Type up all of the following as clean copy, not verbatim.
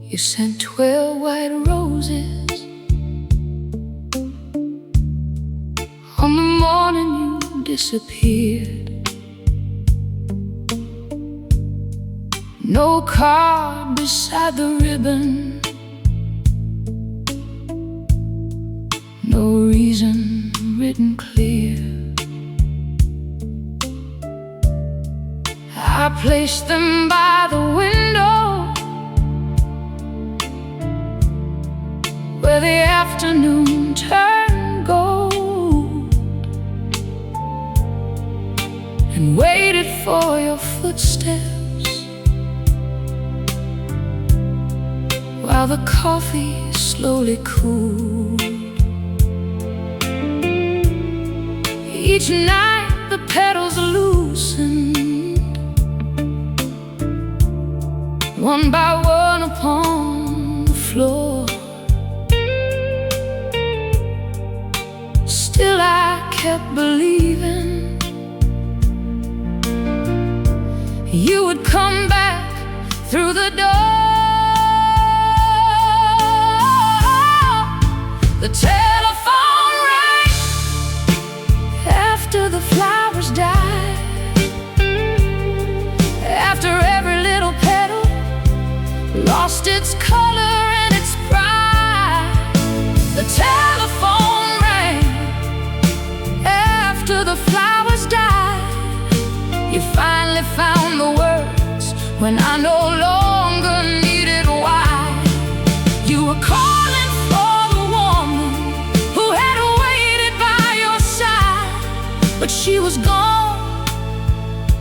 You sent 12 white roses on the morning you disappeared. No card beside the ribbon, no reason written clear. I placed them by the window where the afternoon turned gold, and waited for your footsteps while the coffee slowly cooled. Each night the petals loosened, one by one upon the floor. Still I kept believing you would come back through the door. The telephone rang after the flowers died, after every little petal lost its color and its pride. The telephone rang after the flowers died. You finally found the words when I no longer needed why. You were calling for the woman who had waited by your side, but she was gone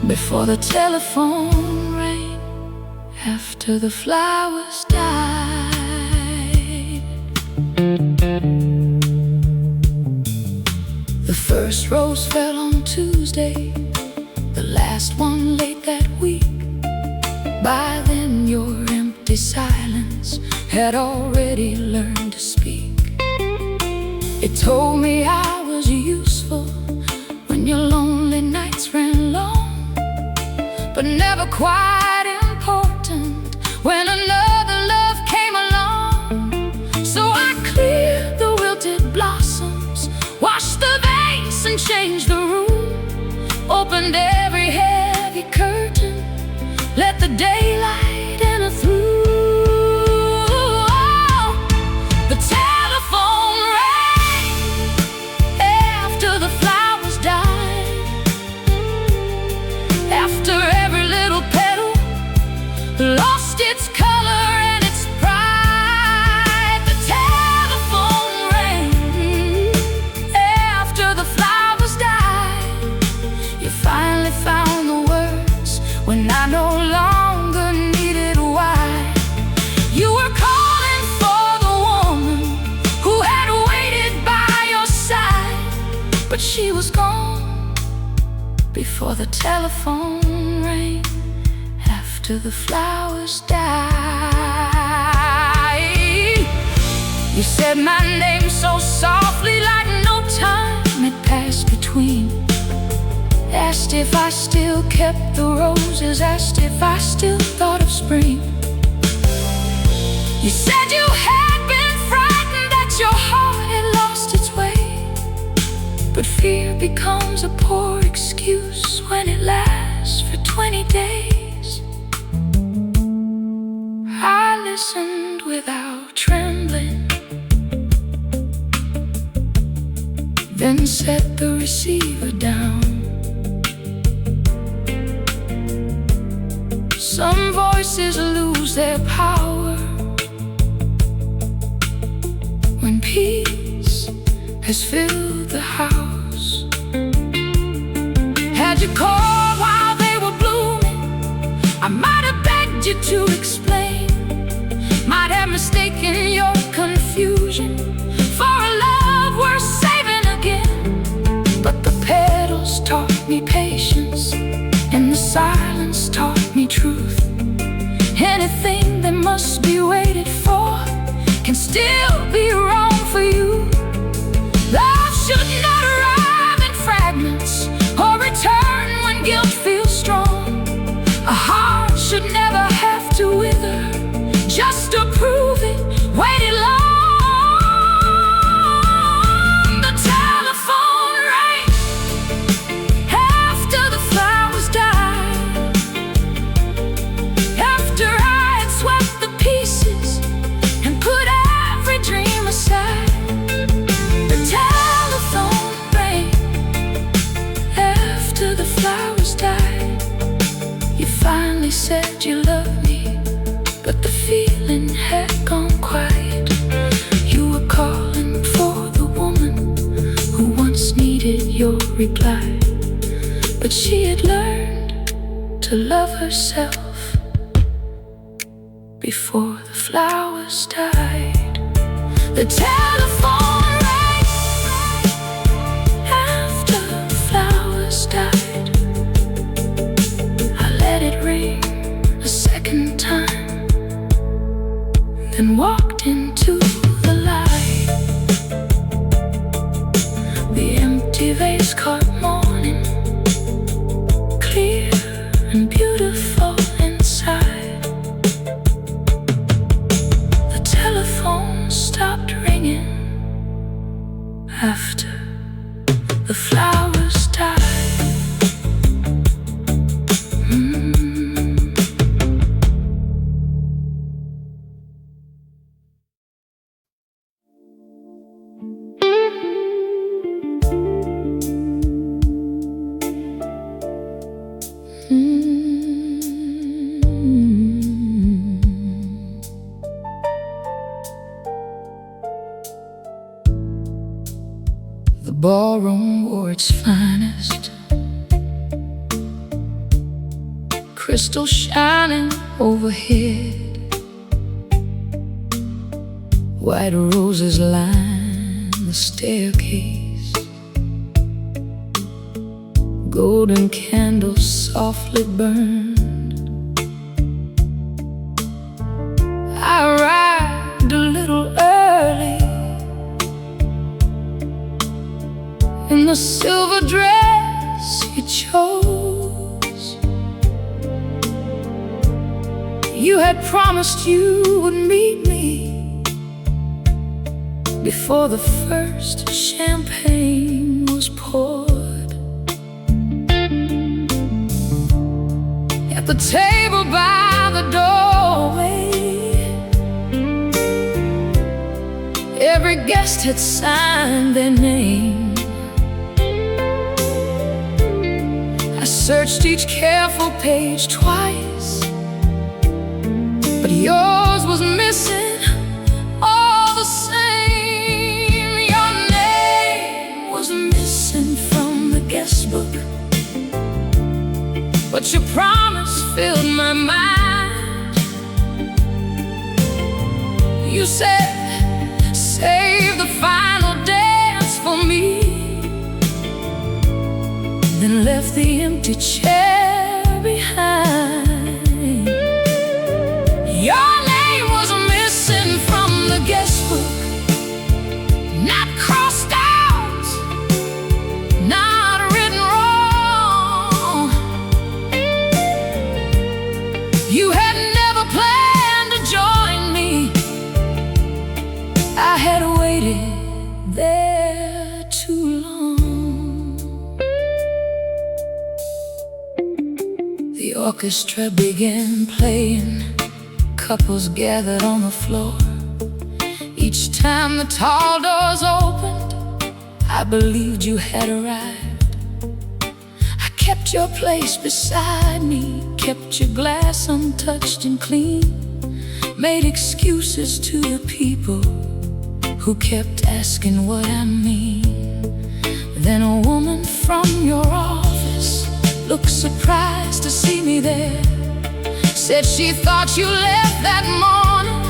before the telephone rang, after the flowers died. The first rose fell on Tuesday, the last one late that week. By then your empty silence had already learned to speak. It told me I was useful when your lonely nights ran long, but never quite important when another love came along. So I cleared the wilted blossoms, washed the vase and changed the room, opened every heavy curtain, let the daylight enter through. The telephone rang after the flowers died, after every little petal lost its color and its pride. The telephone rang after the flowers died. You finally found the words when I no longer needed why. You were calling for the woman who had waited by your side, but she was gone before the telephone rang, after the flowers died. You said my name so softly, like no time had passed between. Asked if I still kept the roses, asked if I still thought of spring. You said you had been frightened that your heart had lost its way, but fear becomes a poor excuse when it lasts for 20 days. I listened without trembling, then set the receiver down. Some voices lose their power when peace has filled the house. Had you called while they were blooming, I might have begged you to explain, might have mistaken your confusion for a love worth saving again. But the petals taught me patience, still be wrong for you. Love should not arrive in fragments or return when guilt feels strong. A heart should never have to wither just to prove it waited long. The telephone rang after the flowers died, after I had swept the pieces and put every dream aside. The telephone rang after the flowers died. You finally said you loved me, but the feeling had gone quiet. You were calling for the woman who once needed your reply, but she had learned to love herself before the flowers died. The telephone rang after the flowers died. I let it ring a second time, then walked into the light. The empty vase caught morning, clear and beautiful inside. The telephone stopped ringing after the flowers died. The ballroom wore its finest, crystal shining overhead. White roses line the staircase, golden candles softly burned. I arrived a little early in the silver dress you chose. You had promised you would meet me before the first champagne was poured. At the table by the doorway, every guest had signed their name. I searched each careful page twice, but yours was missing all the same. Your name was missing from the guest book, but your promise filled my mind. You said, save the final dance for me, then left the empty chair behind. Your name was missing from the guest book, not crossed out, not written wrong. You had never planned to join me. I had waited there too long. The orchestra began playing, couples gathered on the floor. Each time the tall doors opened, I believed you had arrived. I kept your place beside me, kept your glass untouched and clean, made excuses to the people who kept asking what I mean. Then a woman from your office looked surprised to see me there, said she thought you left that morning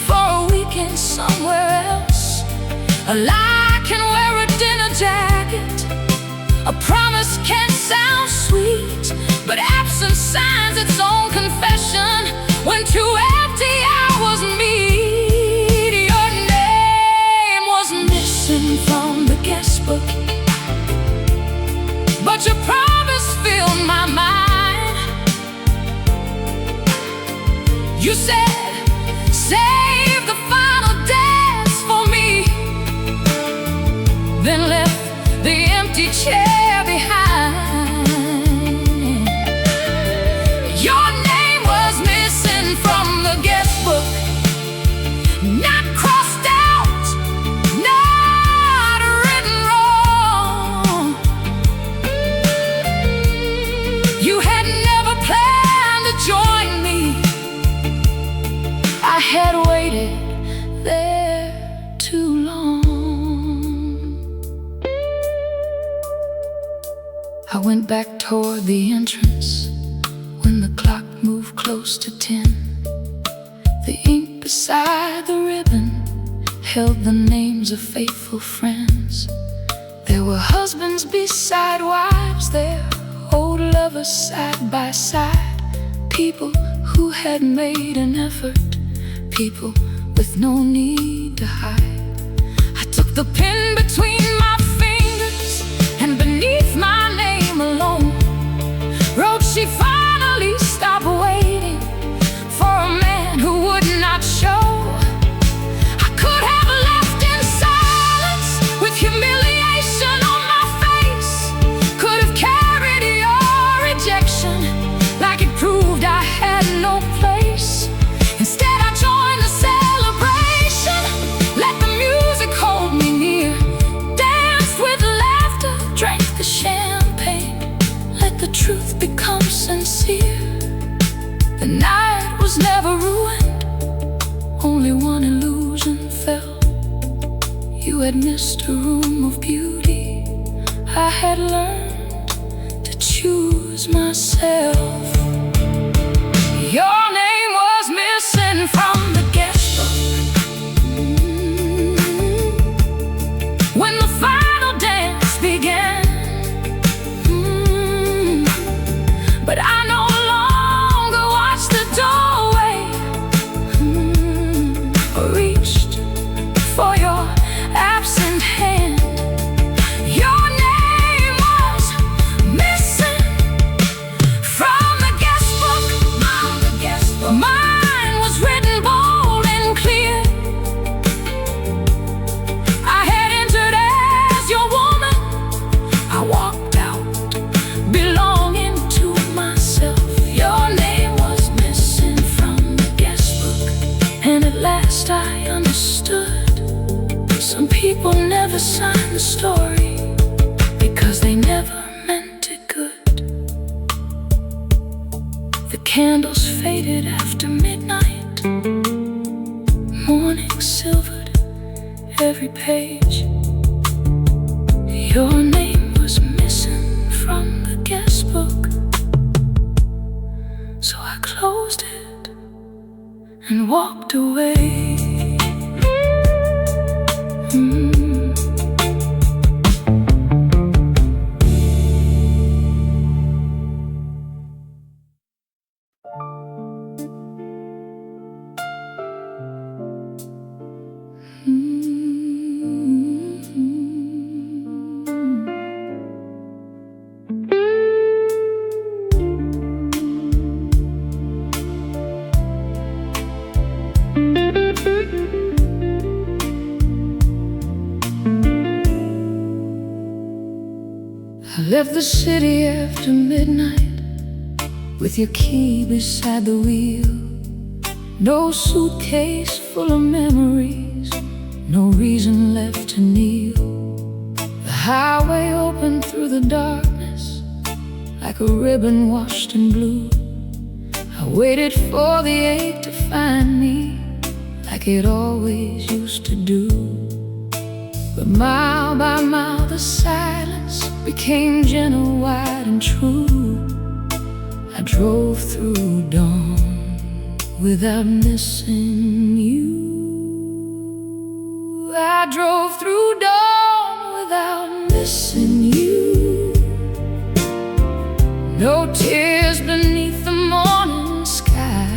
for a weekend somewhere else. A lie can wear a dinner jacket, a promise can sound sweet, but absence signs its own confession when two empty hours meet. Your but your promise filled my mind. You said, save the final dance for me, then left the empty chair behind. Your name was missing from the guest book, not crossed out, not written wrong. You had never planned to join me. I had waited there too long. I went back toward the entrance when the clock moved close to 10. The ink beside the ribbon held the names of faithful friends. There were husbands beside wives there, old lovers side by side, people who had made an effort, people with no need to hide. I took the pen between my fingers, and beneath my name alone wrote, she finally stopped waiting for a man who would not show. I could have left in silence with humiliation on my face, could have carried your rejection like it proved I had no place. Instead I joined the celebration, let the music hold me near, danced with laughter, drank the champagne, let the truth become sincere. The night was never ruined, only one illusion fell. You had missed a room of beauty. I had learned to choose myself. Your name was missing from the guest book when the final dance began. But I no longer watched the doorway or reached for your absent hand. Your name was missing from the guest book. Mine was written bold and clear. I had entered as your woman. I walked out belonging to myself. Your name was missing from the guest book, and at last I understood. Some people never sign the story because they never meant it good. The candles faded after midnight, morning silvered every page. Your name was missing from the guest book, so I closed it and walked away. I left the city after midnight with your key beside the wheel. No suitcase full of memories, no reason left to kneel. The highway opened through the darkness like a ribbon washed in blue. I waited for the ache to find me like it always used to do. But mile by mile the silence became gentle, wide and true. I drove through dawn without missing you. I drove through dawn without missing you. No tears beneath the morning sky.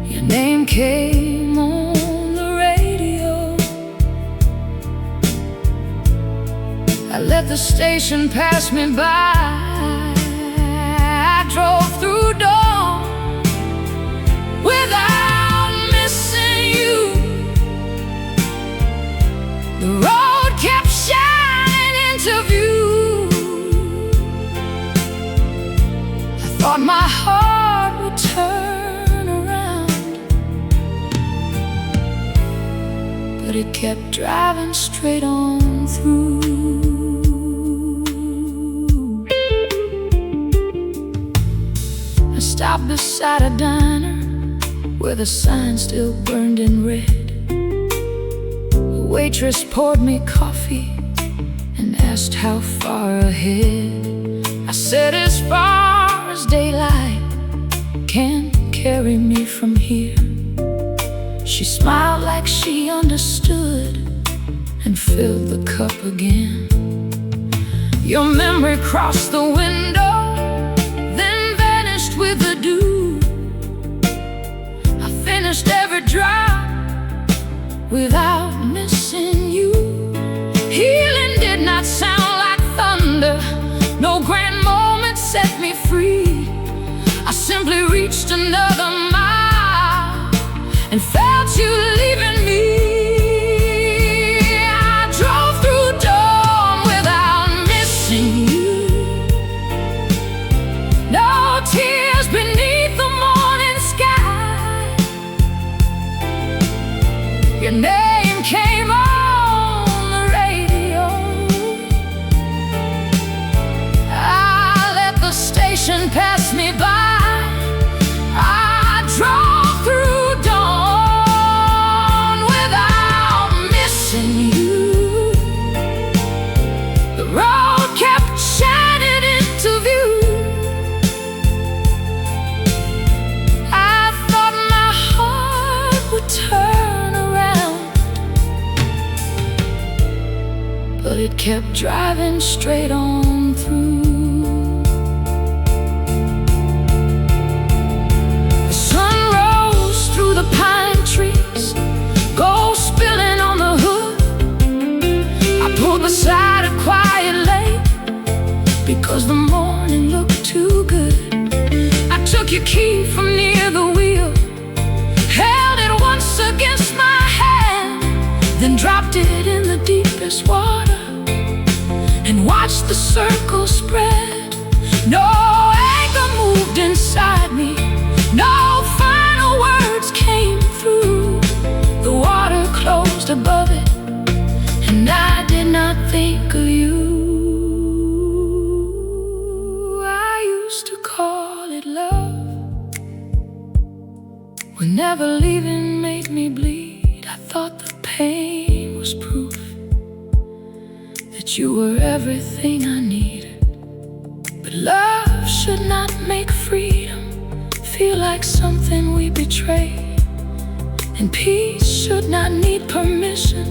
Your name came on the radio. let the station pass me by. I drove through dawn without missing you. The road kept shining into view. I thought my heart would turn around, but it kept driving straight on through. I stopped beside a diner where the sign still burned in red. The waitress poured me coffee and asked how far ahead. I said, as far as daylight can carry me from here. She smiled like she understood and filled the cup again. Your memory crossed the window, then vanished with the dew. I finished every drop without missing you. Healing did not sound like thunder, no grand moment set me free. I simply reached another mile and felt you leaving me. I drove through dawn without missing you. No tears beneath the morning sky. Your name came on the radio. I let the station pass me by. I drove through dawn without missing you. The road kept shining into view. I thought my heart would turn around, but it kept driving straight on through. The pine trees go spilling on the hood. I pulled beside a quiet lake because the morning looked too good. I took your key from near the wheel, held it once against my hand, then dropped it in the deepest water and watched the circle spread. No anger moved inside me, no final words came through. The water closed above it, and I did not think of you. I used to call it love. Whenever leaving made me bleed, I thought the pain was proof that you were everything I needed. But love should not make freedom feel like something we betray, and peace should not need permission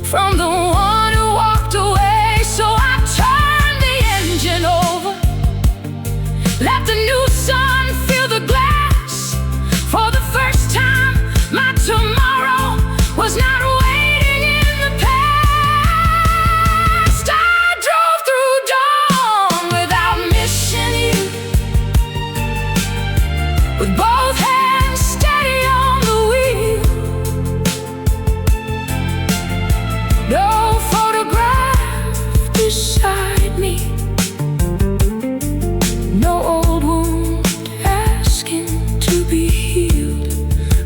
from the one who walked away. So I turned the engine over, let the new sun fill the glass. For the first time, my tomorrow was not waiting in the past. I drove through dawn without missing you, with both hands steady on the wheel. No photograph beside me, no old wound asking to be healed.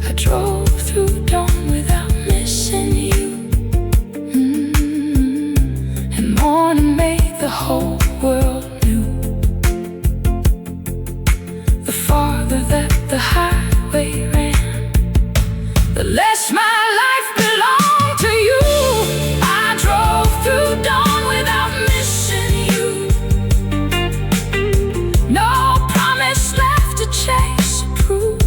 I drove through dawn without missing you. And morning made the whole world new. The farther that the highway ran, the less my life belonged to you. I drove through dawn without missing you. No promise left to chase or prove.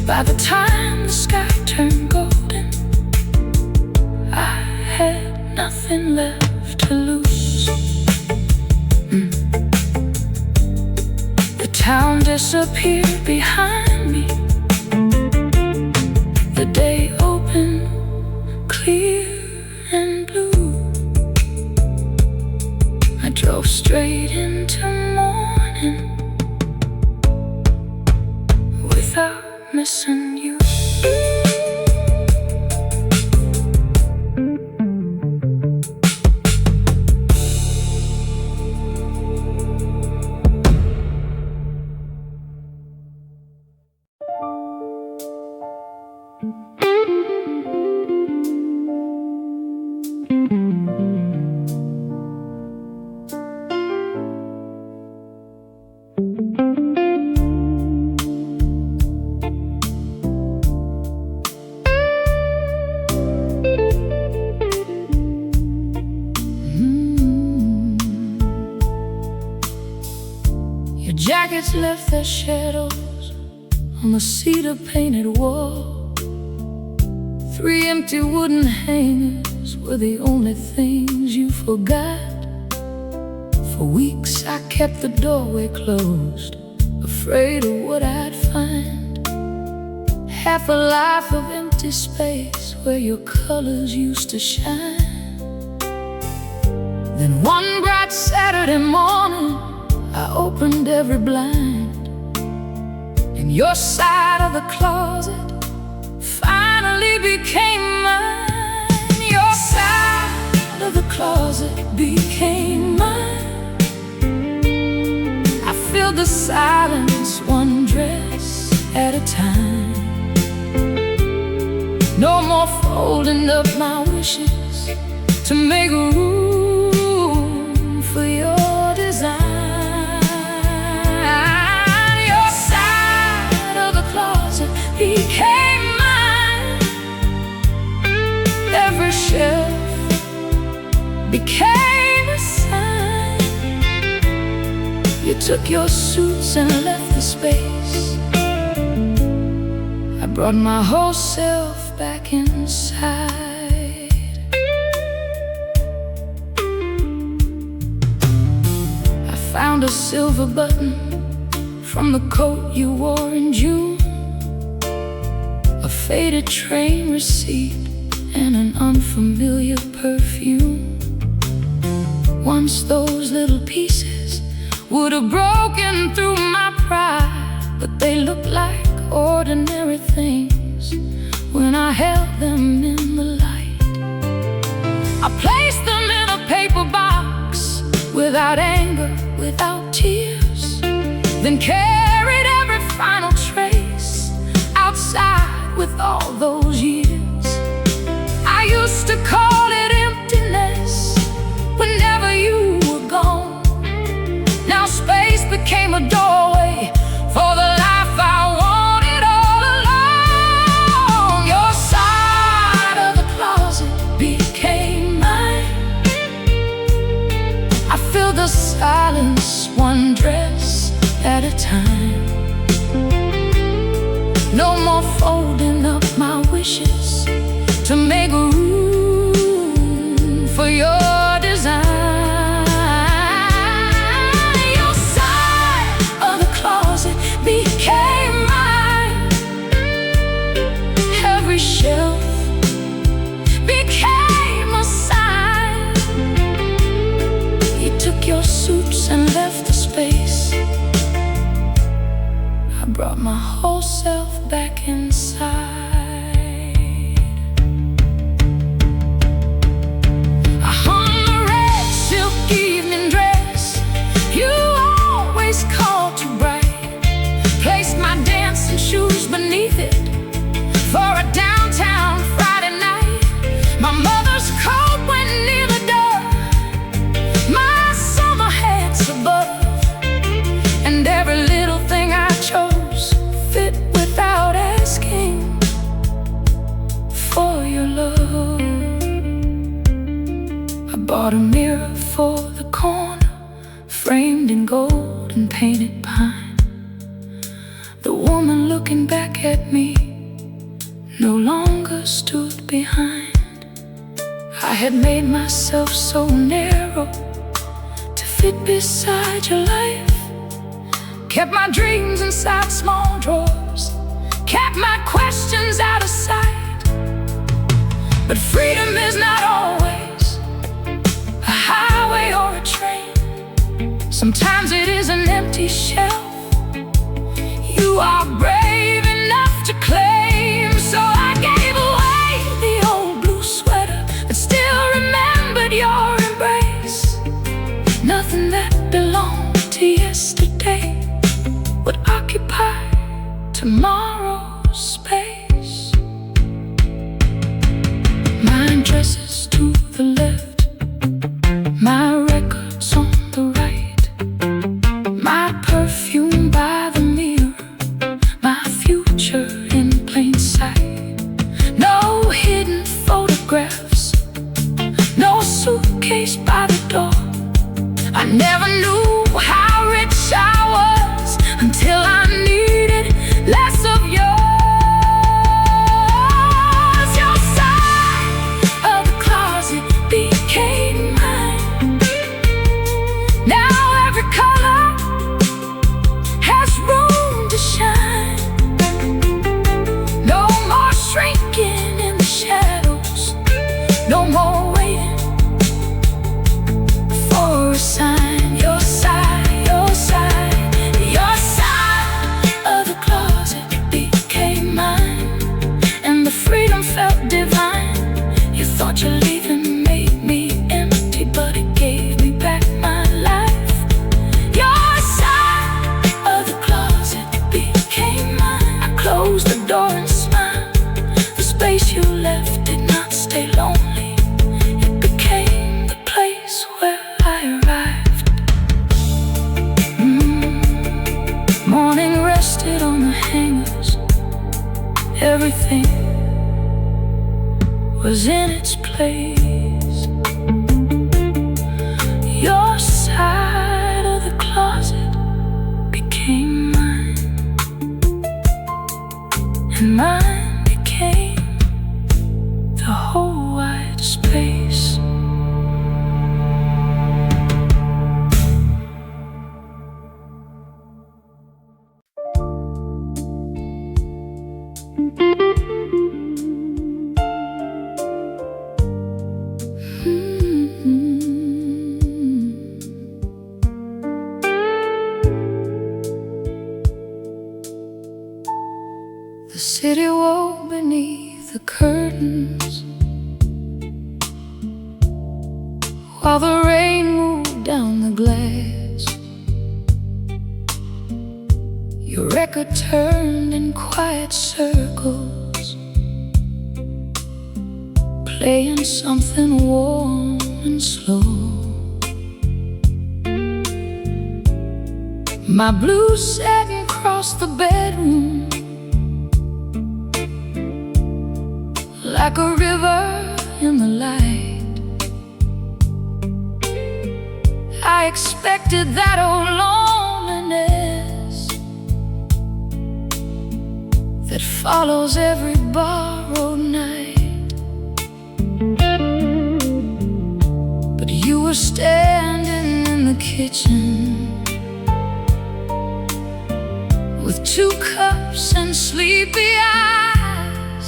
By the time the sky turned golden, I had nothing left to lose. The town disappeared behind me. The day opened clear and blue. straight into morning without missing you. Your jackets left their shadows on the cedar painted wall. 3 empty wooden hangers were the only things you forgot. For weeks I kept the doorway closed, afraid of what I'd find. Half a life of empty space where your colors used to shine. Then one bright Saturday morning I opened every blind, and your side of the closet finally became mine. Your side of the closet became mine. I filled the silence one dress at a time. No more folding up my wishes to make room for your design. Became mine. Every shelf became a sign. You took your suits and left the space. I brought my whole self back inside. I found a silver button from the coat you wore in June, a faded train receipt, and an unfamiliar perfume. Once those little pieces would have broken through my pride, but they looked like ordinary things when I held them in the light. I placed them in a paper box, without anger, without tears, then carried every final trace outside with all those years. I used to call it emptiness whenever you were gone. Now space became a doorway for the life I wanted all along. Your side of the closet became mine. I filled the silence one dress at a time. No more folding up my wishes to make room for your design. Your side of the closet became mine. Every shelf became a sign. You took your suits and left the space. I brought my whole self back inside. I hung the red silk evening dress you always called too bright, placed my dancing shoes beneath it for a downtown Friday night. My mother's coat went near the door, my summer hats above, and every little thing I chose fit without asking for your love. I bought a mirror for the corner, framed in gold and painted pine. The woman looking back at me no longer stood behind. I had made myself so narrow to fit beside your life. Kept my dreams inside small drawers, kept my questions out of sight. But freedom is not always a highway or a train. place. Your side of the closet became mine, and mine became the whole wide space. The city woke beneath the curtains, while the rain moved down the glass. Your record turned in quiet circles, playing something warm and slow. My blue satin crossed the bedroom like a river in the light. I expected that old loneliness that follows every borrowed night. But you were standing in the kitchen with 2 cups and sleepy eyes,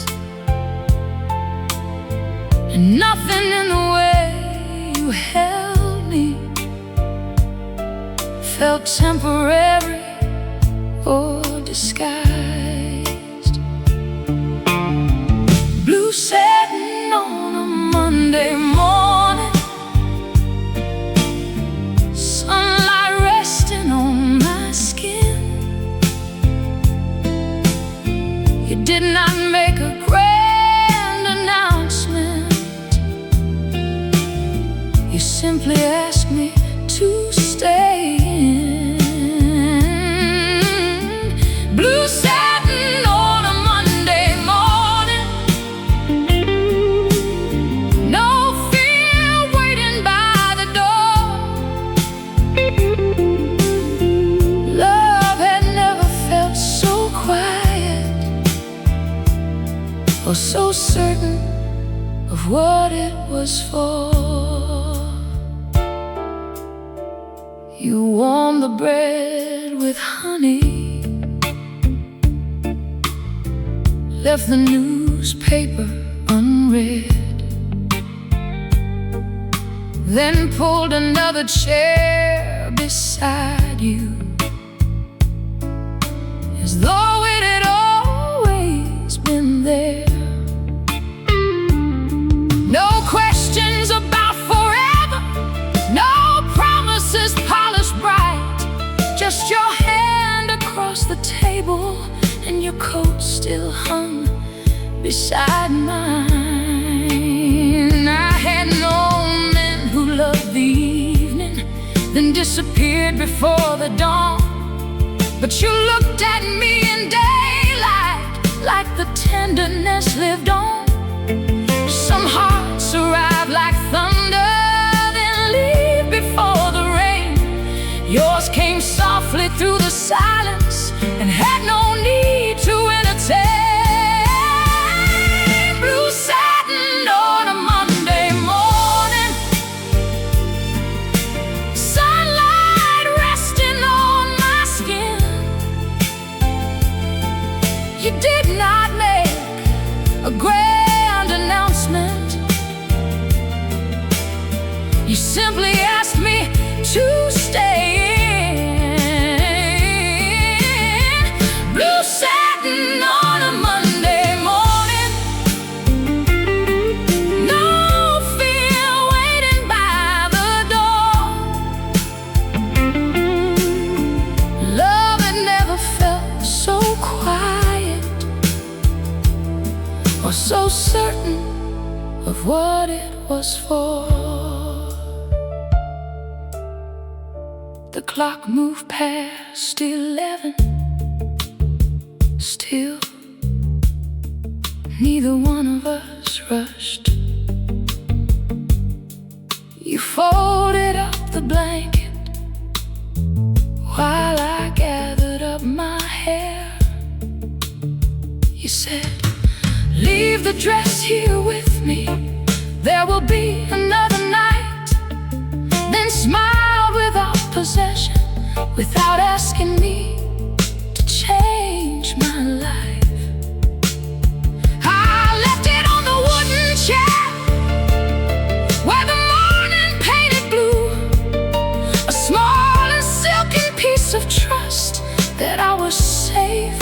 and nothing in the way you held me felt temporary or disguised. Blue satin on a Monday morning, sunlight resting on my skin. You did not make a grand announcement, you simply asked me to stay in. Blue satin on a Monday morning, no fear waiting by the door. Love had never felt so quiet or so certain of what it was for. You warmed the bread with honey, left the newspaper unread, then pulled another chair beside you, as though it had always been there. No questions about forever, no promises polished bright, just your hand across the table and your coat still hung beside mine. I had known men who loved the evening, then disappeared before the dawn. But you looked at me in daylight, like the tenderness lived on. Some hearts arrive like thunder, then leave before the rain. Yours came softly through the silence and had no need to entertain. Blue satin on a Monday morning, sunlight resting on my skin. You did not make a grand announcement, you simply asked me to stay in. Blue satin on a Monday morning, no fear waiting by the door. Love had never felt so quiet or so certain of what it was for. The clock moved past 11. Still, neither one of us rushed. You folded up the blanket while I gathered up my hair. You said, leave the dress here with me, there will be another night. Then smiled without possession, without asking me to change my life. I left it on the wooden chair where the morning painted blue, a small and silken piece of trust that I was safe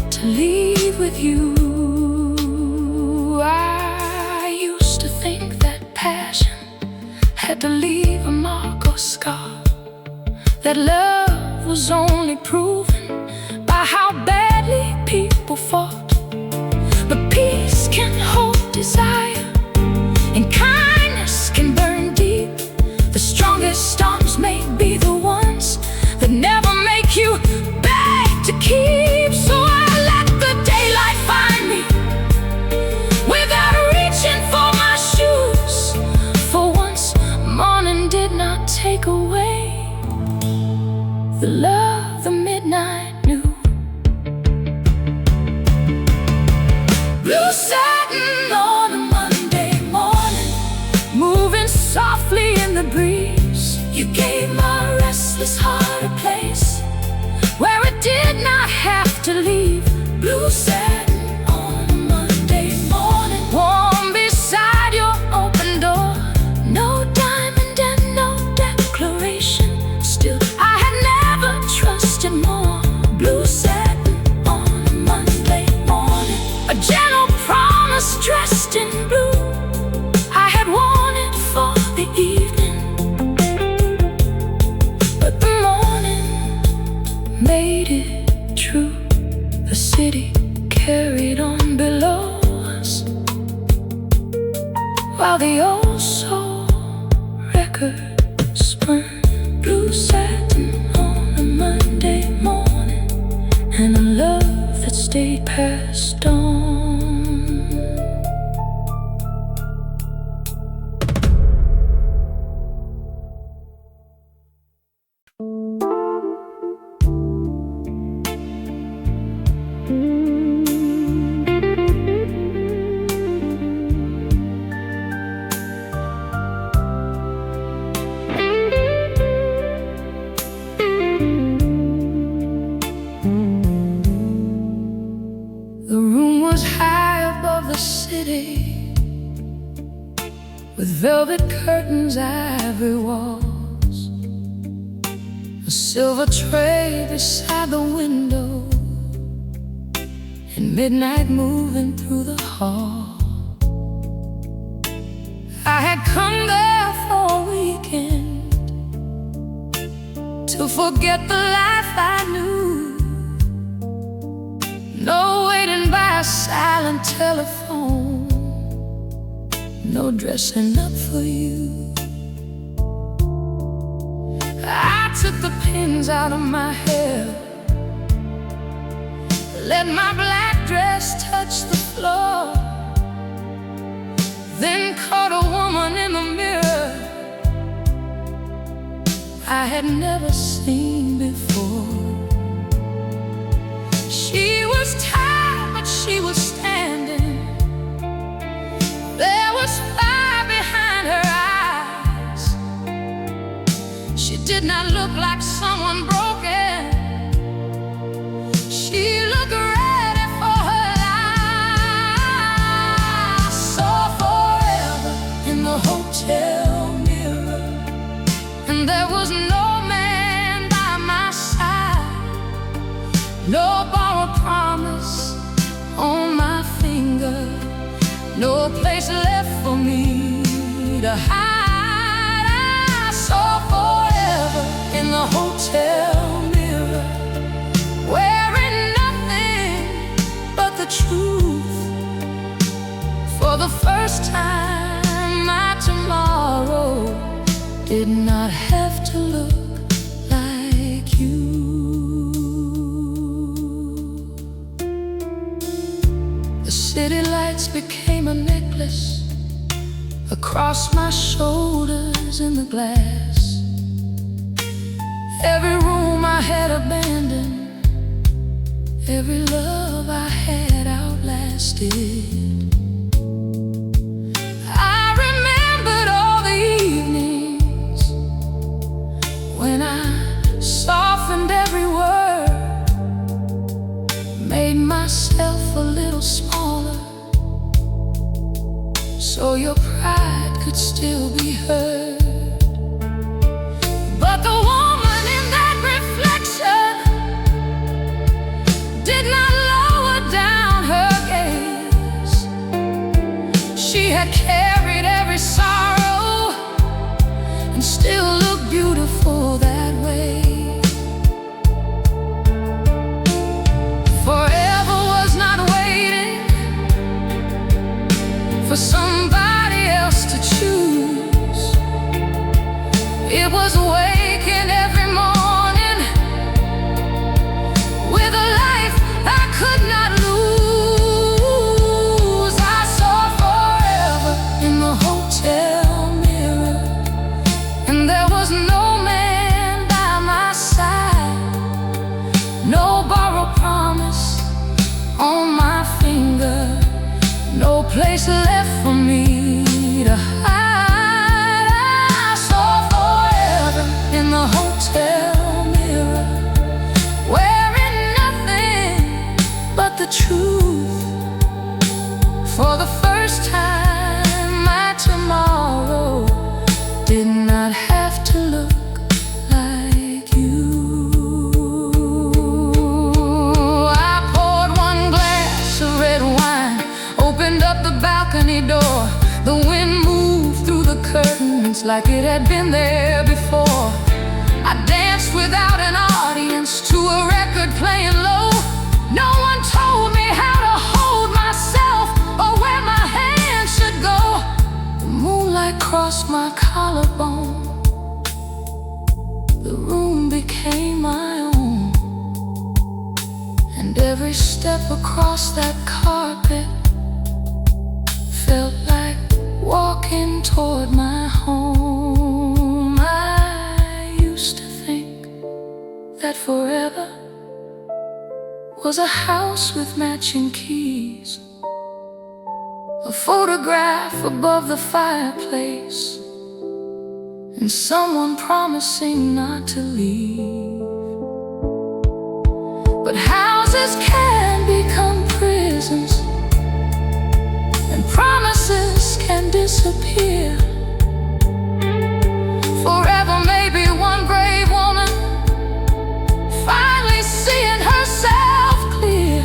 to leave with you. I used to think that passion had to leave a mark or scar, that love was only proven by how badly people fought. But peace can hold desire, and kindness can burn deep. The strongest storms may be the ones that never make you beg to keep. So I let the daylight find me without reaching for my shoes. For once, morning did not take away the love the midnight knew. Blue satin on a Monday morning, moving softly in the breeze. You gave my restless heart a place where it did not have to leave. Blue satin on a Monday morning, warm beside your open door. No diamond and no declaration, still I had never trusted more. Blue satin on a Monday morning, a gentle promise dressed in blue. I had worn it for the evening, but the morning made it true. The city carried on below us, while the old soul record spun. Blue satin on a Monday morning, and a love that stayed past dawn. The room was high above the city, with velvet curtains, ivory walls, a silver tray beside the window, and midnight moving through the hall. I had come there for a weekend to forget the life I knew. No waiting by a silent telephone, no dressing up for you. I took the pins out of my hair, let my black dress touch the floor, then caught a woman in the mirror I had never seen before. She was tired, but she was standing. There was fire behind her eyes. She did not look like someone broken. She looked ready for her life. I saw forever in the hotel mirror, and there was no man by my side, no borrowed promise on my finger, no place left for me to hide. I saw forever in the hotel mirror, wearing nothing but the truth. For the first time, my tomorrow did not have to look like you. The city lights became a necklace across my shoulders. the glass. Every room I had abandoned, every love I had outlasted. I remembered all the evenings when I softened every word, made myself a little smaller, so your pride could still be heard. But the woman in that reflection did not lower down her gaze. She had carried every sorrow and still looked beautiful that way. Forever was not waiting for somebody else to choose. It was waking every morning with a life I could not lose. I saw forever in the hotel mirror, and there was no man by my side, no borrowed promise on my finger, no place left for me to hide. I saw forever in the hotel mirror, wearing nothing but the truth. For the first time, my tomorrow did not have to look like you. I poured one glass of red wine, opened up the balcony door. The wind moved through the curtains like it had been there before. I danced without an audience to a record playing low. No one told me how to hold myself or where my hands should go. The moonlight crossed my collarbone, the room became my own, and every step across that carpet felt like walking toward my home. I used to think that forever was a house with matching keys, a photograph above the fireplace, and someone promising not to leave. But houses can become prisons, and promises can disappear. Forever may be one brave woman finally seeing herself clear.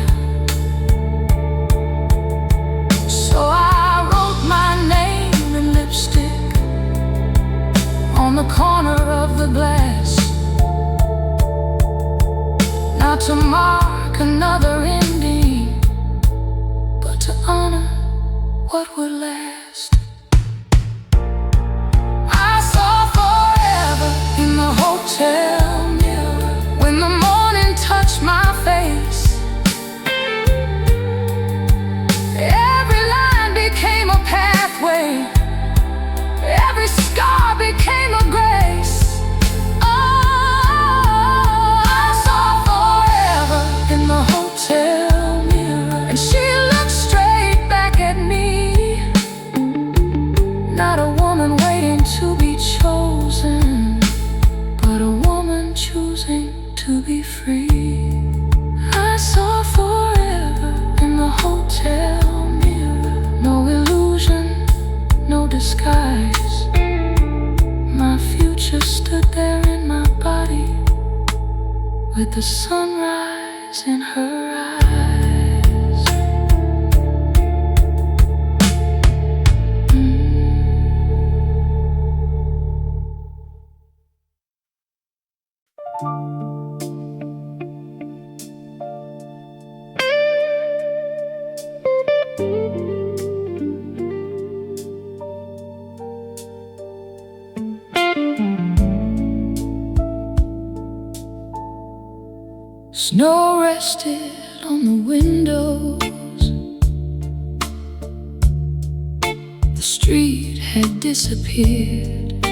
So I wrote my name in lipstick on the corner of the glass, not to mark another ending, but to honor what would last. I saw forever in the hotel mirror when the morning touched my face. Every line became a pathway, every scar became a grace. Oh, I saw forever in the hotel mirror, and she looked straight back at me. Not a woman waiting to be chosen, but a woman choosing to be free. I saw forever in the hotel mirror, no illusion, no disguise. My future stood there in my body, with the sunrise in her eyes. Snow rested on the windows. The street had disappeared.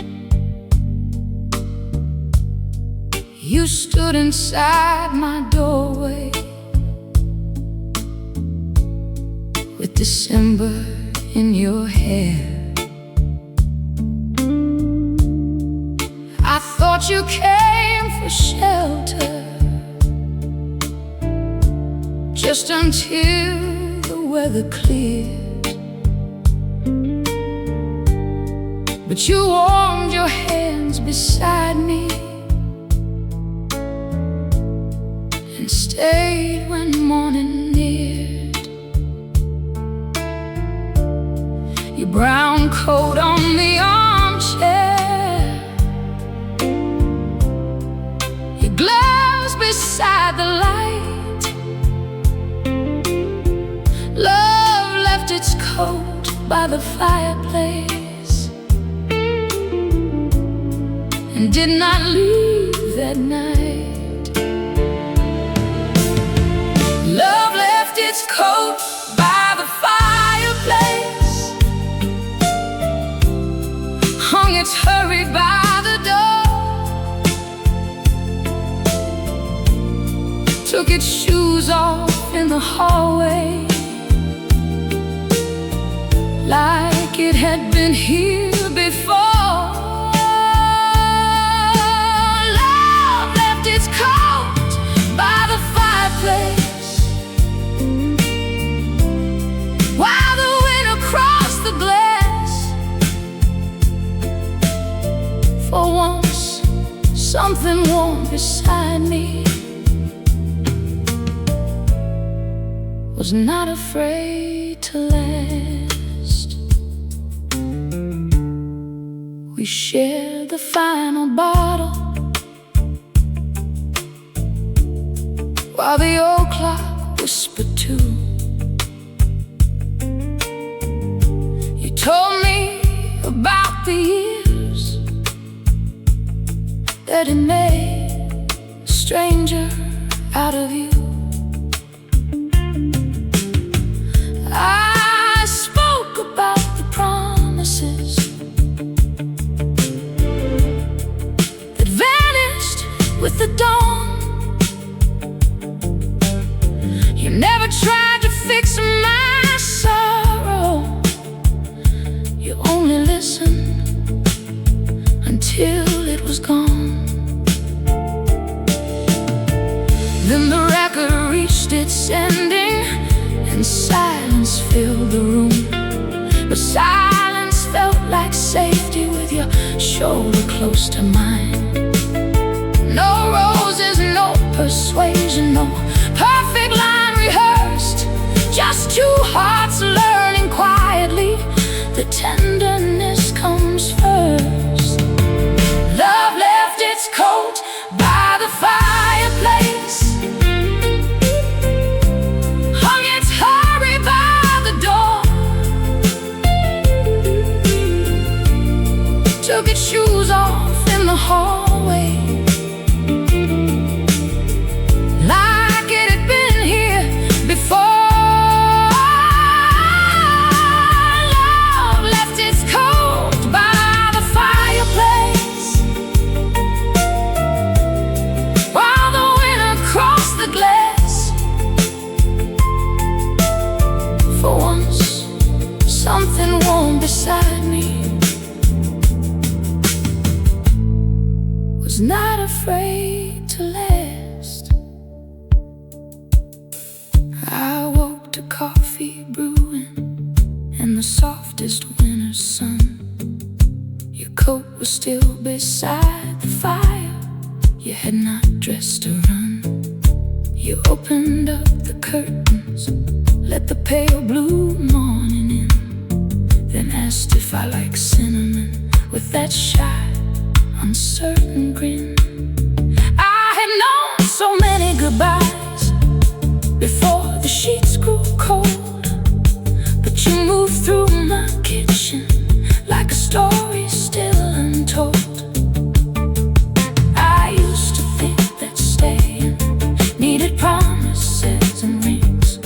You stood inside my doorway with December in your hair. I thought you came for shelter, just until the weather cleared. But you warmed your hands beside me and stayed when morning neared. Your brown coat on the armchair, your gloves beside the light. Love left its coat by the fireplace and did not leave that night. Love left its coat by the fireplace, hung its hurry by the door, took its shoes off in the hallway, like it had been here before. While the wind across the glass, for once, something warm beside me was not afraid to last. We shared the final bottle while the old clock whispered two. You told me about the years that had made a stranger out of you. I spoke about the promises that vanished with the dawn. You never tried to fix my sorrow, you only listened until it was gone. Then the record reached its ending and silence filled the room. But silence felt like safety with your shoulder close to mine. No roses, no persuasion, no perfect line rehearsed, just two hearts learning quietly that tenderness comes first. Love left its coat by the fireplace, hung its hurry by the door, took its shoes off in the hallway, like it had been here before. Love left its coat by the fireplace, while the wind across the glass. For once, something warm beside me was not afraid to last. I woke to coffee brewing and the softest winter's sun. Your coat was still beside the fire, you had not dressed to run. You opened up the curtains, let the pale blue morning in, then asked if I like cinnamon with that shy, uncertain grin. I had known so many goodbyes before the sheets grew cold, but you moved through my kitchen like a story still untold. I used to think that staying needed promises and rings,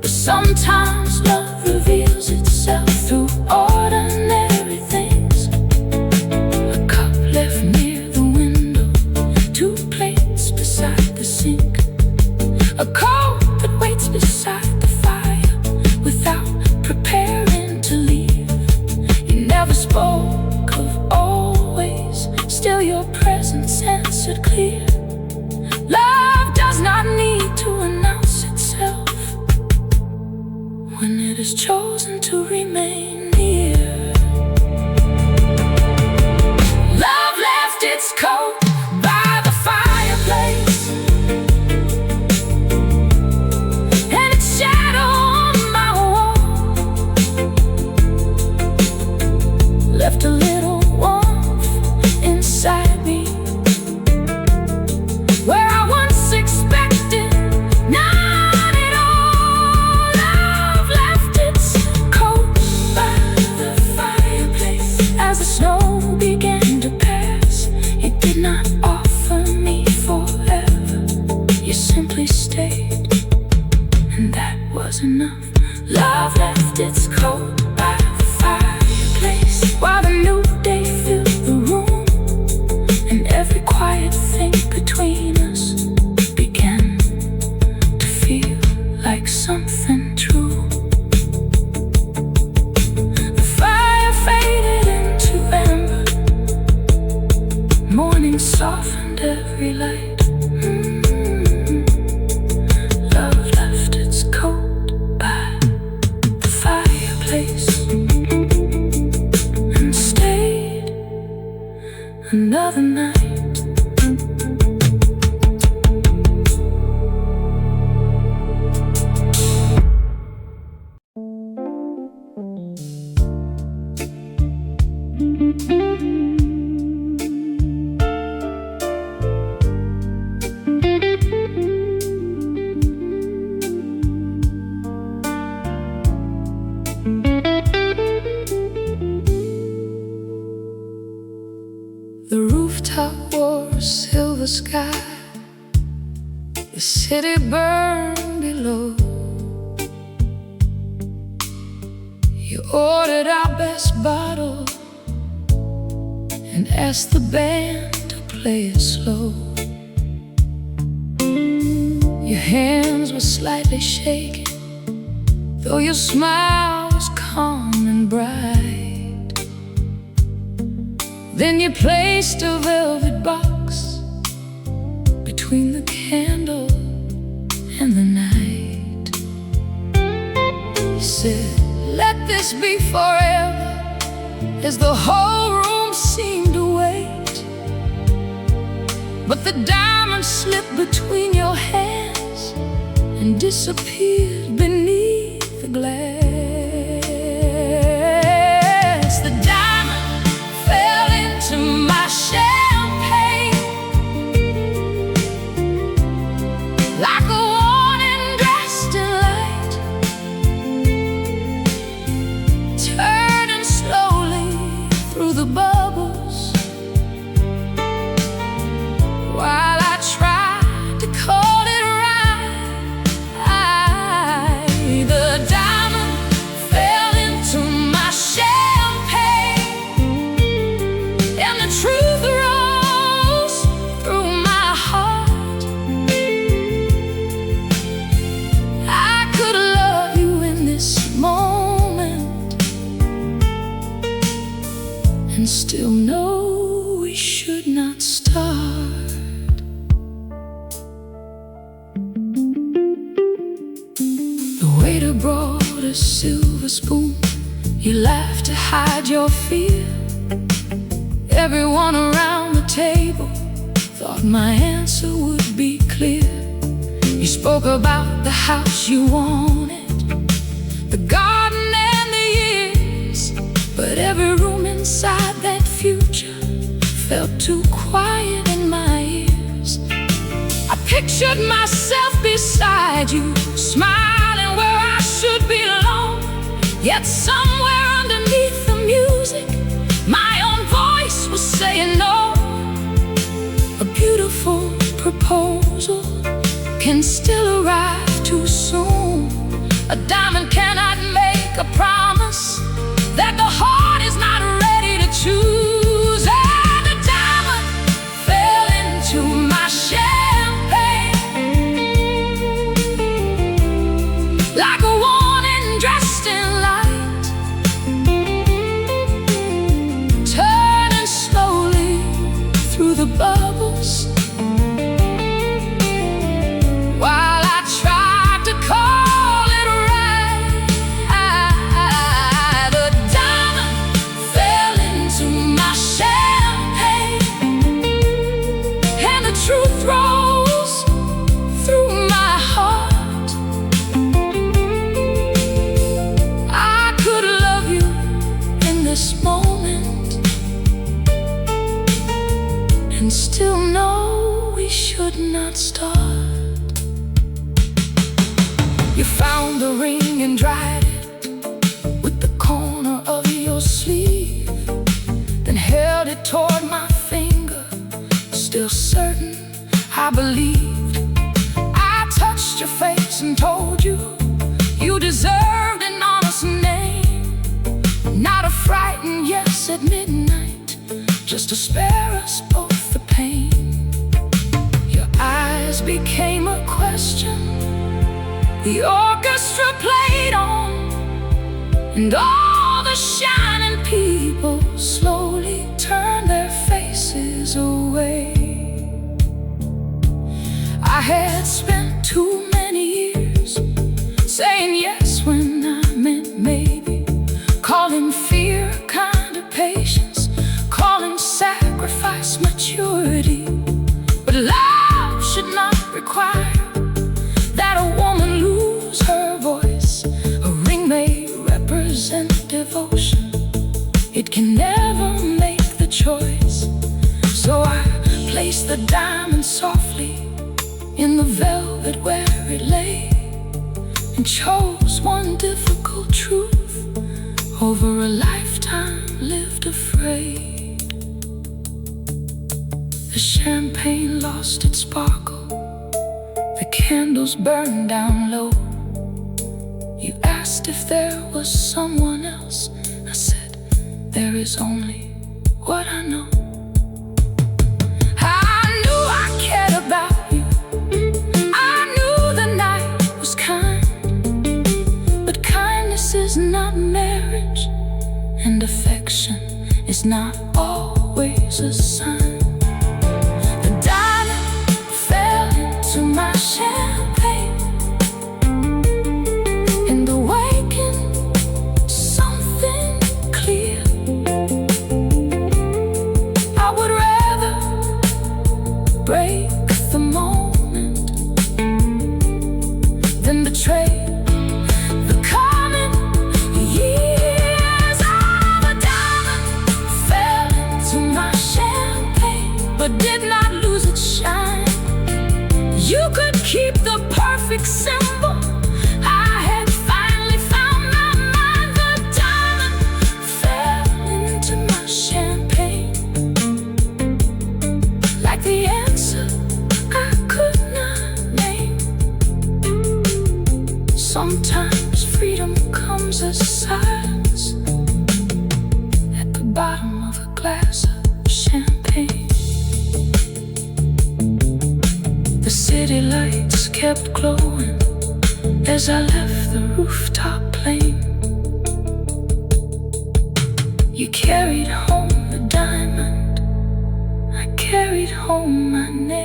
but sometimes love reveals itself through ordinary things. A cup left near the window feel your presence answered clear. Love does not need to announce itself when it is chosen to remain near. Love left its coat by the fireplace, and its shadow on my wall left a little warmth inside me, where I once expected none at all. Love left its coat by the fireplace. As the snow began to pass, it did not offer me forever. You simply stayed, and that was enough. Love left its coat by the fireplace, while the new day filled the room, and every quiet thing between us began to feel like something true. The fire faded into amber, morning softened every light. Love left its coat by the fireplace and stayed another night. The rooftop wore a silver sky, the city burned below. You ordered our best bottle and asked the band to play it slow. Your hands were slightly shaking, though your smile was calm and bright. Then you placed a velvet box between the candle and the night. You said, "Let this be forever," as the whole room seemed to wait. But the diamond slipped between your hands and disappeared beneath the glass. The diamond fell into my champagne like a warning dressed in light, turning slowly through the bubbles, while I tried to call it right. The diamond fell into my champagne, and the truth rose through my heart. I could love you in this moment and still know we should not start. The waiter brought a silver spoon. You laughed to hide your fear. Everyone around the table thought my answer would be clear. You spoke about the house you wanted, the garden and the years, but every room inside that future felt too quiet in my ears. I pictured myself beside you, smiling where I should belong. Yet somewhere underneath the music, my own voice was saying no. A beautiful proposal can still arrive too soon. A diamond cannot make a promise that the heart is not ready to choose. And the diamond fell into my champagne like a warning dressed in light, turning slowly and still know we should not start. You found the ring and dried it with the corner of your sleeve, then held it toward my finger, still certain I believed. I touched your face and told you you deserved an honest name, not a frightened yes at midnight, just to spare us both the pain. Your eyes became a question, the orchestra played on, and all the shining people slowly turned their faces away. I had spent too many years saying yes when I meant maybe, calling fear kind of patience, calling sacrifice maturity. But love should not require that a woman lose her voice. A ring may represent devotion, it can never make the choice. So I placed the diamond softly in the velvet where it lay, and chose one difficult truth over a lifetime lived afraid. The champagne lost its sparkle, the candles burned down low. You asked if there was someone else. I said, there is only what I know. I knew I cared about you, I knew the night was kind, but kindness is not marriage, and affection is not always a sign. The diamond fell into my champagne, in the waking something clear. I would rather break the moment than betray the coming years. Oh, the diamond fell into my champagne, but did not lose its shine. You could keep the perfect symbol, I had finally found my mind. The diamond fell into my champagne, like the answer I could not name. Sometimes freedom comes as silence at the bottom of a glass of champagne. The city lights kept glowing as I left the rooftop plane. You carried home the diamond, I carried home my name.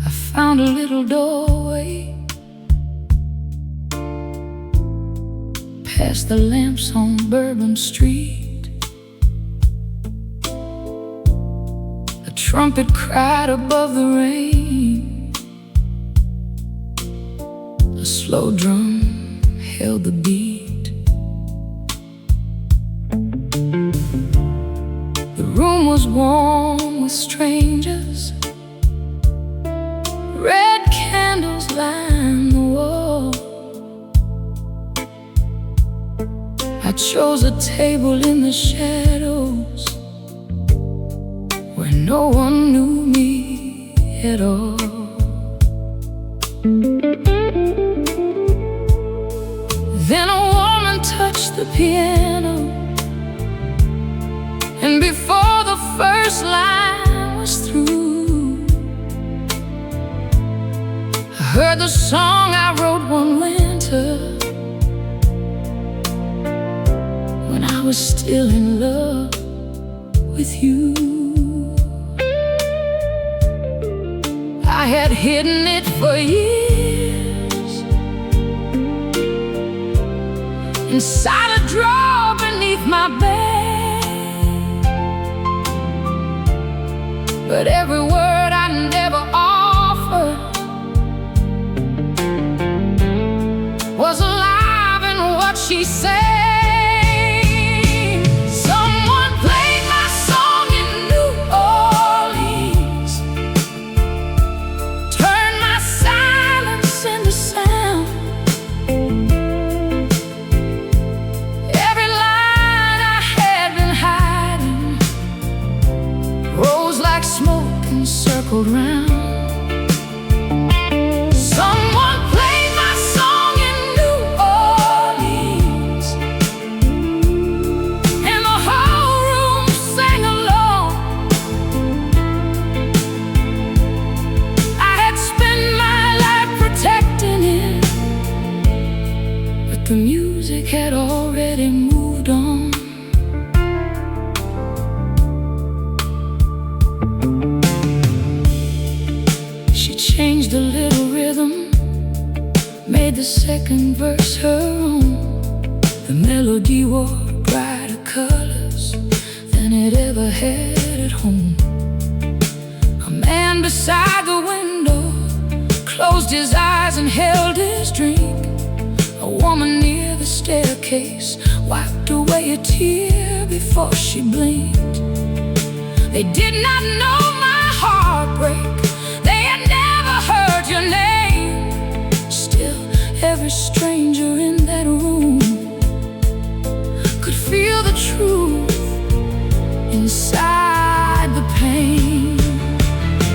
I found a little doorway past the lamps on Bourbon Street. A trumpet cried above the rain, a slow drum held the beat. The room was warm with strangers, red candles lined the wall. I chose a table in the shadows where no one knew me at all. Then a woman touched the piano, and before the first line was through, I heard the song I wrote one winter when I was still in love with you. had hidden it for years inside a drawer beneath my bed. But every word I never offered was alive in what she said. Someone played my song in New Orleans, turned my silence into sound. Every line I had been hiding rose like smoke and circled round. The music had already moved on. She changed a little rhythm, made the second verse her own. The melody wore brighter colors than it ever had at home. A man beside the window closed his eyes and held his drink. A woman near the staircase wiped away a tear before she blinked. They did not know my heartbreak, they had never heard your name. Still, every stranger in that room could feel the truth inside the pain.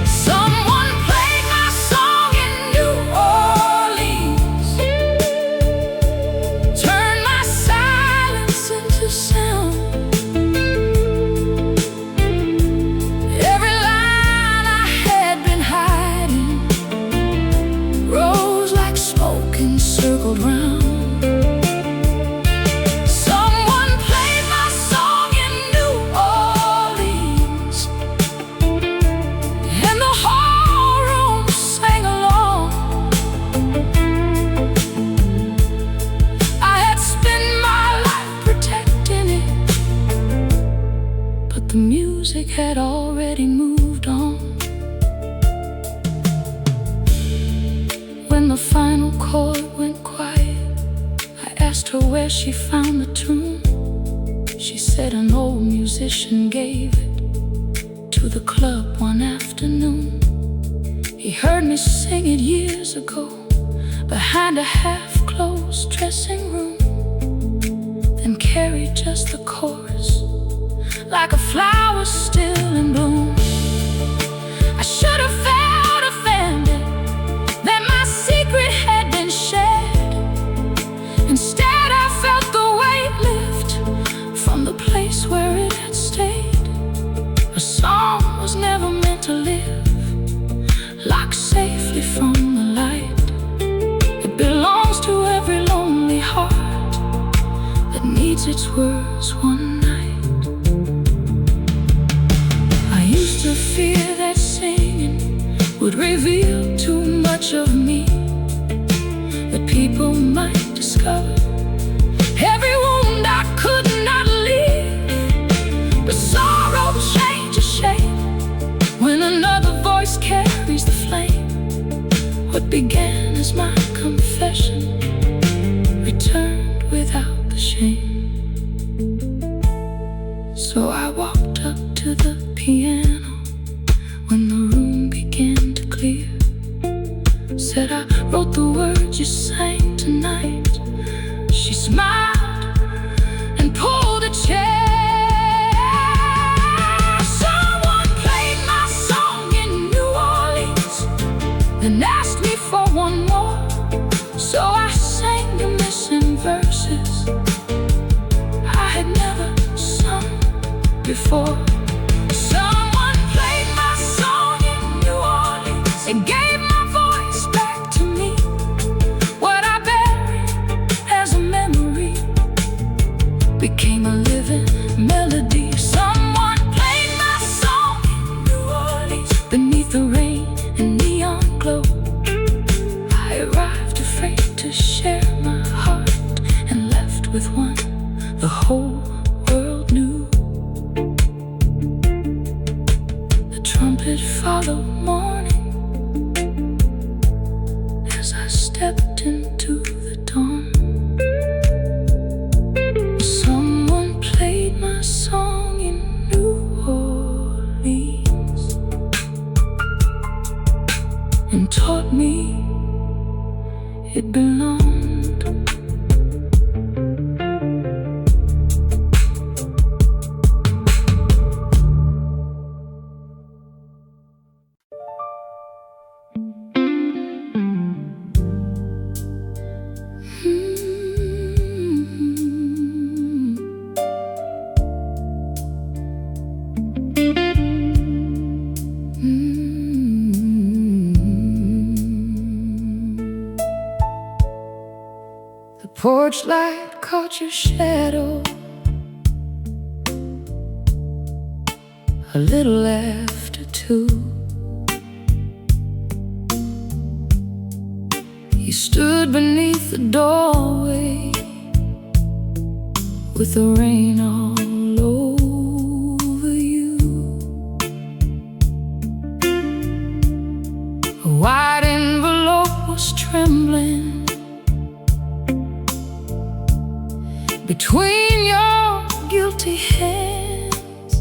Someone played my song in New Orleans, turned my silence into sound. Every line I had been hiding rose like smoke and circled round. Someone played my song in New Orleans, and the whole room sang along. I had spent my life protecting it, but the music had already moved on. When the final chord went quiet, I asked her where she found the tune. She said an old musician gave it to the club one afternoon. He heard me sing it years ago behind a half-closed dressing room, then carried just the chorus like a flower still in bloom. I should have felt offended that my secret had been shared. Instead, I felt the weight lift from the place where it had stayed. A song was never meant to live locked safely from the light. It belongs to every lonely heart that needs its words one night. I used to fear that singing would reveal too much of me, that people might discover every wound I could not leave. But sorrow changes shape when another voice carries the flame. What began as my confession returned without the shame. So I walked up to the piano when the room began to clear. Said, I wrote the words you sang tonight. She smiled and pulled a chair. Someone played my song in New Orleans, then asked me for one more. So I sang the missing verses I had never sung before. Someone played my song in New Orleans and gave my voice back to me. What I buried as a memory became a living melody. Someone played my song in New Orleans beneath the rain and neon it followed morning as I stepped into the dawn. Someone played my song in New Orleans and taught me it belonged. The porch light caught your shadow a little after 2. You stood beneath the doorway with the rain all over you. A white envelope was trembling between your guilty hands.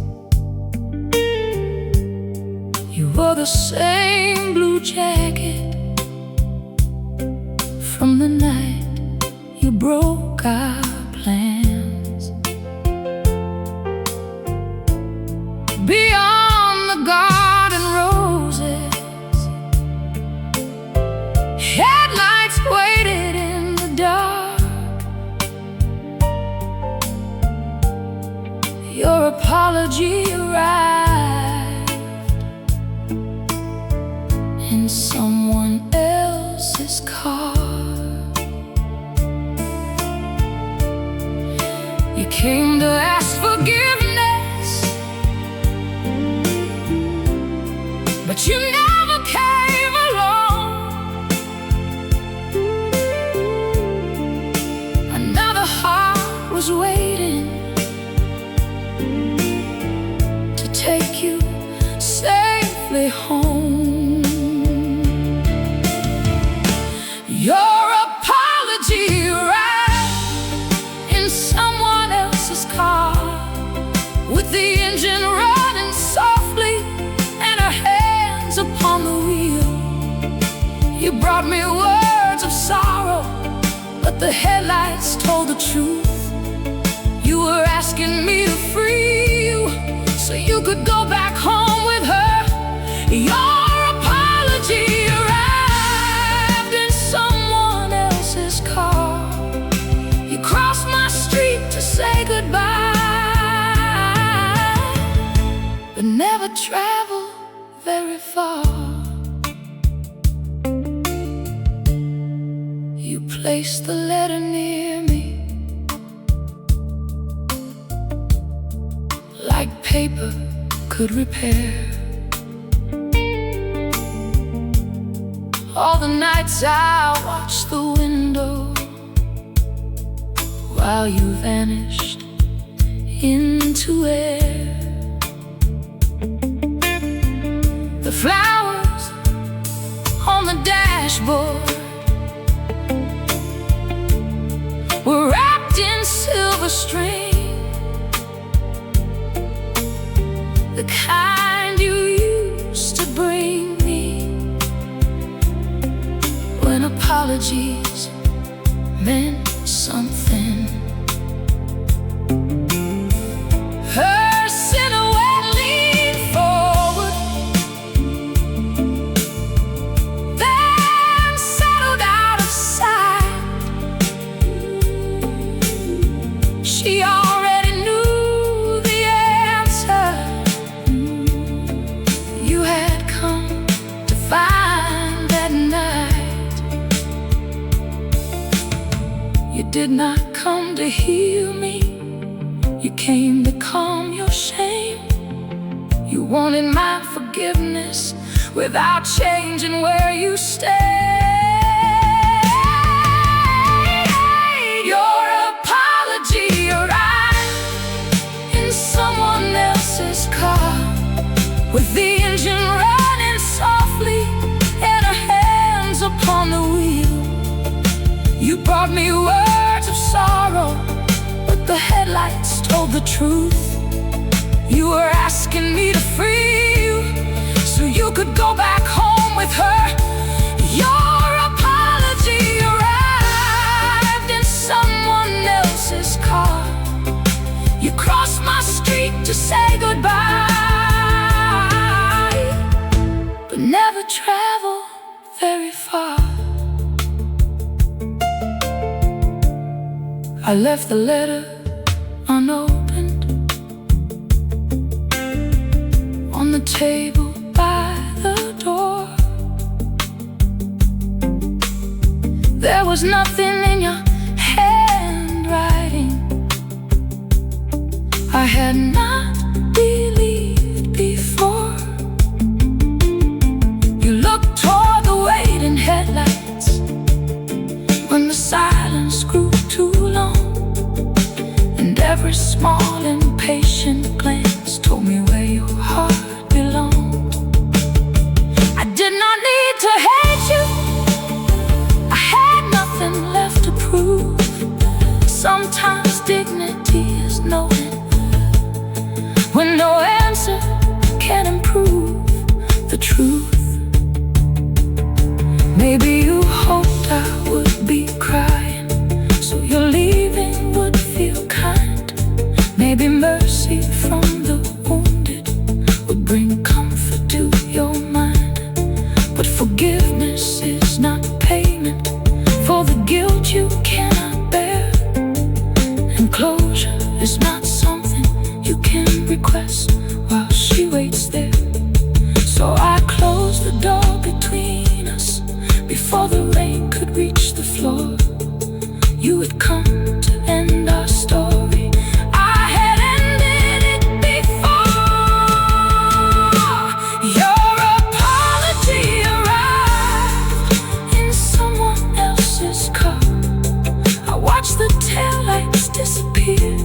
You wore the same blue jacket from the night you broke our plans. Beyond the garden roses, headlights waited in the dark. Your apology arrived in someone else's car. You came to ask forgiveness, but you never came alone. Another heart was waiting to take you safely home. Your apology arrived in someone else's car, with the engine running softly and her hands upon the wheel. You brought me words of sorrow, but the headlights told the truth. You were asking me to free you so you could go back home with her. Your apology arrived in someone else's car. You crossed my street to say goodbye, but never traveled very far. You placed the letter near me like paper could repair. All the nights I watched the window while you vanished into air. The flowers on the dashboard were wrapped in silver string, the kind you used to bring me when apologies meant something. Her silhouette leaned forward, then settled out of sight. She already knew the answer. You had come to find that night. You did not come to heal me, you came to calm your shame. You wanted my forgiveness without changing where you stay. Your apology arrived in someone else's car, with the engine running taught me words of sorrow, but the headlights told the truth. You were asking me to free you, so you could go back home with her. Your apology arrived in someone else's car. You crossed my street to say goodbye, but never travel very far. I left the letter unopened on the table by the door. There was nothing in your handwriting I had not believed before. You looked toward the waiting headlights when the silence grew too long, and every small impatient glance told me where your heart belonged. I did not need to hate you, I had nothing left to prove. Sometimes dignity is knowing when no answer can improve the truth. Maybe you hoped I would be crying, so your leaving would feel kind. Maybe mercy from the wounded would bring comfort to your mind. But forgiveness is not payment for the guilt you cannot bear, and closure is not something you can request while she waits there. So I closed the door between us before the rain could reach the floor. You had come to end our story, I had ended it before. Your apology arrived in someone else's car. I watched the taillights disappear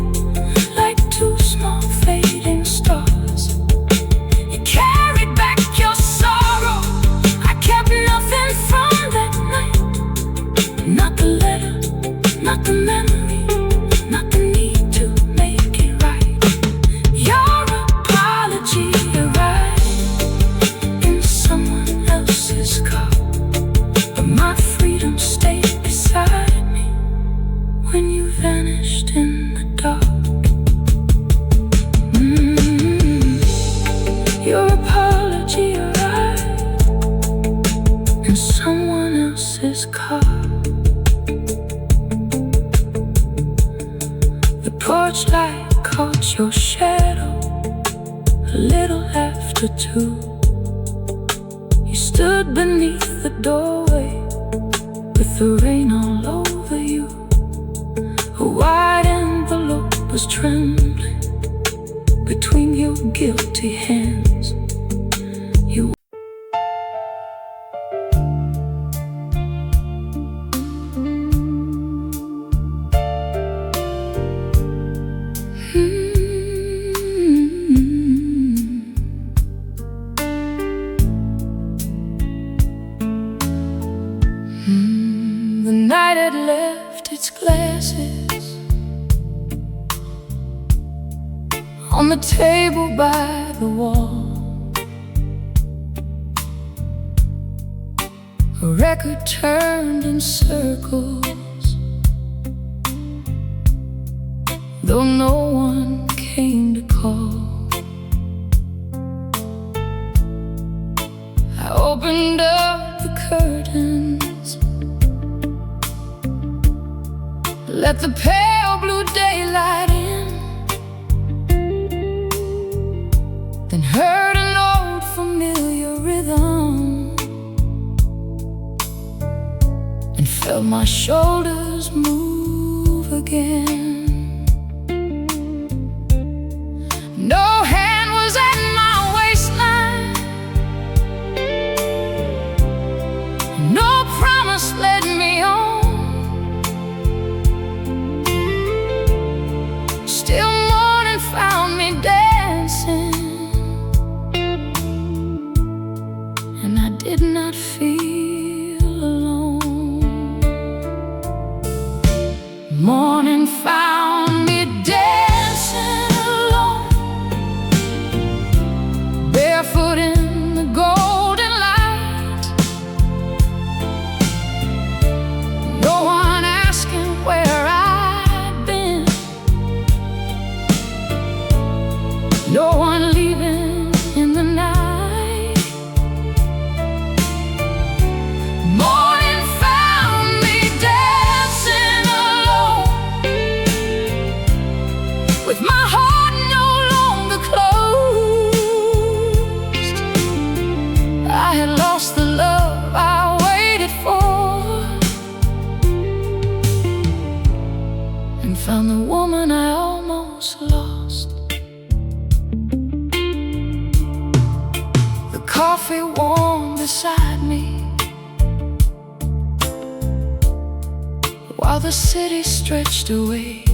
like two small fading stars. You carried back your sorrow, I kept nothing from that night. Not the letter, not the memory, not the need to make it right. Your apology arrived in someone else's car, but my freedom stayed beside me when you vanished in the dark. Your apology arrived in someone else's car. The porch light caught your shadow a little after 2. You stood beneath the doorway with the rain all over you. A white envelope was trembling between your guilty hands. You The night had left its glasses on the table by the wall. A record turned in circles, though no one came to call. I opened up the curtains, let the pale blue daylight in, then heard an old familiar rhythm and felt my shoulders move again. No hand was at my waistline, no promise led me on. Still morning found me dancing, and I did not feel alone. had lost the love I waited for, and found the woman I almost lost. The coffee warm beside me, while the city stretched away.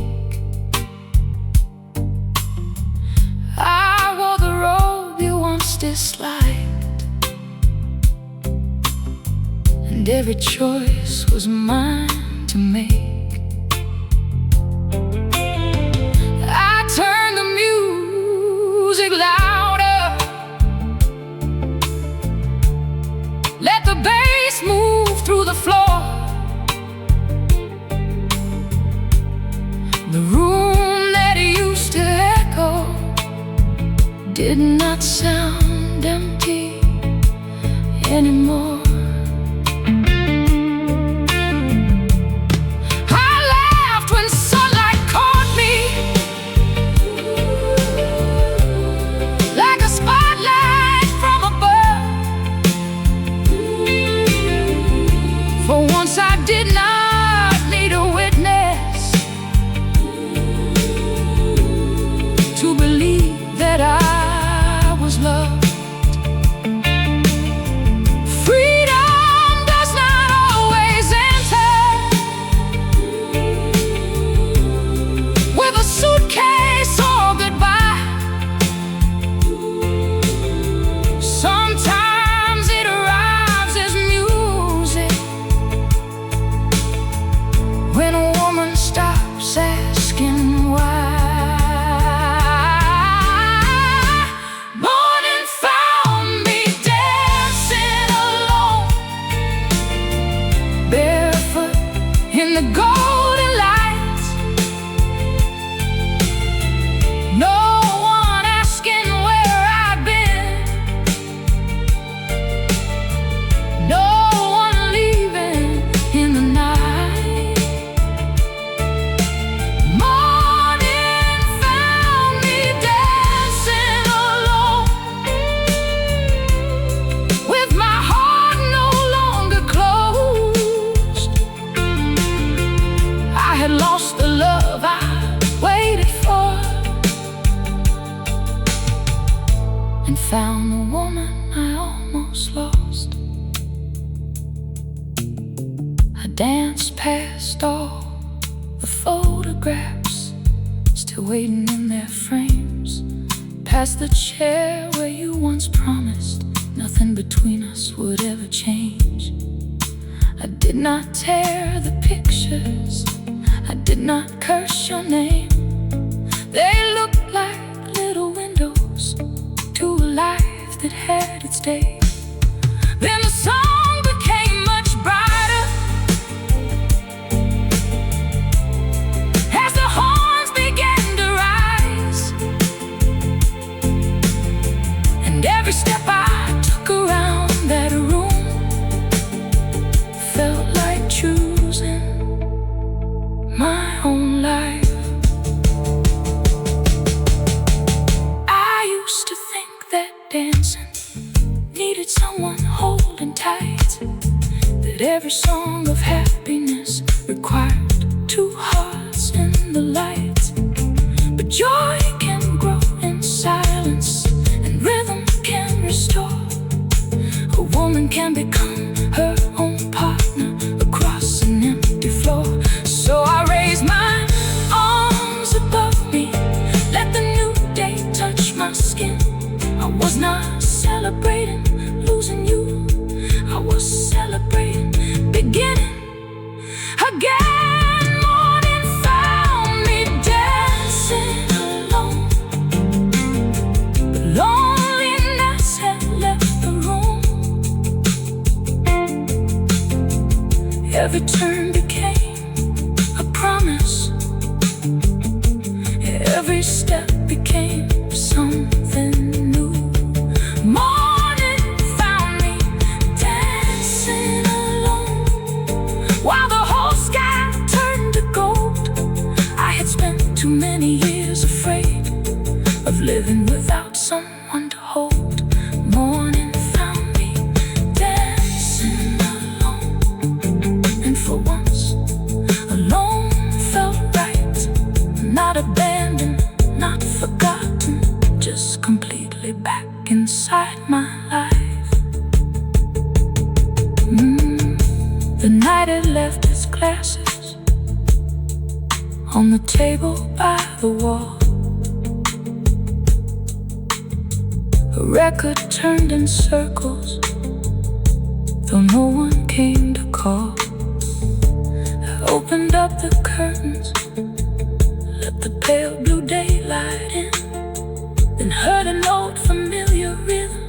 I wore the robe you once disliked, and every choice was mine to make. I turned the music louder, let the bass move through the floor. The room that used to echo did not sound empty anymore. I laughed when sunlight caught me, like a spotlight from above. For once I did not need a witness to believe that I was loved. Freedom does not always enter with a suitcase or goodbye. Sometimes it arrives as music, when a woman stops asking why. In the golden lights, no one asking where I've been, no one leaving in the night. Morning found me dancing alone, with my heart no longer closed. I had lost the love I waited for, and found the woman I almost lost. I danced past all the photographs, still waiting in their frames, past the chair where you once promised nothing between us would ever change. I did not tear the pictures, I did not curse your name. They looked like little windows to a life that had its day. Then the song became much brighter, as the horns began to rise, and every step I took around that room felt like choosing my own life. I used to think that dancing needed someone holding tight, that every song of happiness required two hearts in the light. But joy can grow in silence, and rhythm can restore. A woman can become her own partner across an empty floor. So I raised my arms above me, let the new day touch my skin. I was not celebrating losing you, I was celebrating beginning again. Morning found me dancing alone, but loneliness had left the room. Every turn became a promise, every step became something new. Morning found me dancing alone, while the whole sky turned to gold. I had spent too many years afraid of living without someone to hold. Morning found me inside my life. The night it left its glasses on the table by the wall. A record turned in circles, though no one came to call. I opened up the curtains, let the pale blue daylight in, then heard an old familiar rhythm